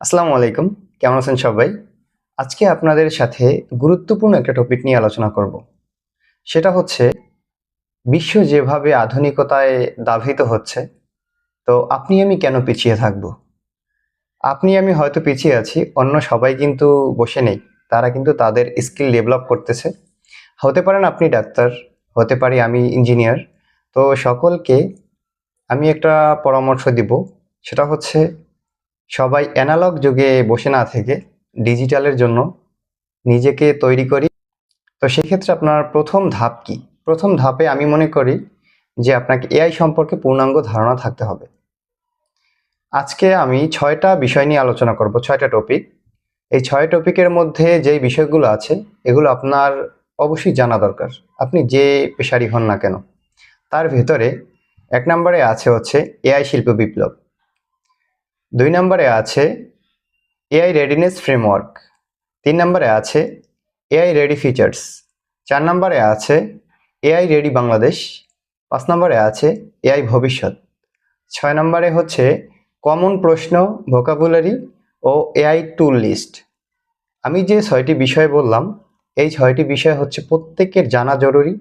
আসসালামু আলাইকুম। কেমন আছেন সবাই? আজকে আপনাদের সাথে গুরুত্বপূর্ণ একটা টপিক নিয়ে আলোচনা করব। সেটা হচ্ছে বিশ্ব যেভাবে আধুনিকতায় দাবিত হচ্ছে, তো আপনি আমি কেন পিছিয়ে থাকব? আপনি আমি হয়তো পিছিয়ে আছি, অন্য সবাই কিন্তু বসে নেই। তারা কিন্তু তাদের স্কিল ডেভেলপ করতেছে। হতে পারেন আপনি ডাক্তার, হতে পারি আমি ইঞ্জিনিয়ার। তো সকলকে আমি একটা পরামর্শ দিব। সেটা হচ্ছে সবাই অ্যানালগ যুগে বসে না থেকে ডিজিটালের জন্য নিজেকে তৈরি করি। তো সেক্ষেত্রে আপনার প্রথম ধাপ কি? প্রথম ধাপে আমি মনে করি যে আপনাকে এআই সম্পর্কে পূর্ণাঙ্গ ধারণা থাকতে হবে। আজকে আমি ৬টা বিষয় নিয়ে আলোচনা করব, ৬টা টপিক। এই ৬ টপিকের মধ্যে যেই বিষয়গুলো আছে এগুলো আপনার অবশ্যই জানা দরকার। আপনি যে পেশারই হন না কেন। তার ভেতরে ১ নম্বরে আছে হচ্ছে এআই শিল্প বিপ্লব। ২ নম্বরে আছে এআই রেডিনেস ফ্রেমওয়ার্ক। ৩ নম্বরে আছে এআই রেডি ফিচার্স। ৪ নম্বরে আছে এআই রেডি বাংলাদেশ। ৫ নম্বরে আছে এআই ভবিষ্যৎ। ৬ নম্বরে হচ্ছে কমন প্রশ্ন, ভোকাবুলারি ও এআই টুল লিস্ট। আমি যে ৬টি বিষয় বললাম, এই ৬টি বিষয় হচ্ছে প্রত্যেকের জানা জরুরি।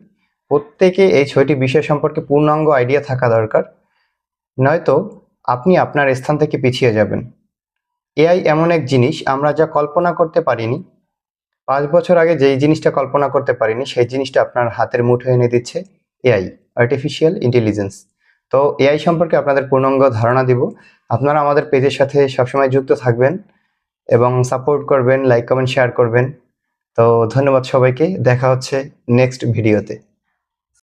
প্রত্যেকে এই ৬টি বিষয় সম্পর্কে পূর্ণাঙ্গ আইডিয়া থাকা দরকার। নয়তো আপনি আপনার স্থান থেকে পিছিয়ে যাবেন। এআই এমন এক জিনিস আমরা যা কল্পনা করতে পারিনি, ৫ বছর আগে যেই জিনিসটা কল্পনা করতে পারিনি সেই জিনিসটা আপনার হাতের মুঠোয় এনে দিচ্ছে এআই, আর্টিফিশিয়াল ইন্টেলিজেন্স। তো এআই সম্পর্কে আপনাদের পূর্ণাঙ্গ ধারণা দিব। আপনারা আমাদের পেজের সাথে সবসময় যুক্ত থাকবেন এবং সাপোর্ট করবেন, লাইক, কমেন্ট, শেয়ার করবেন। তো ধন্যবাদ সবাইকে। দেখা হচ্ছে নেক্সট ভিডিওতে।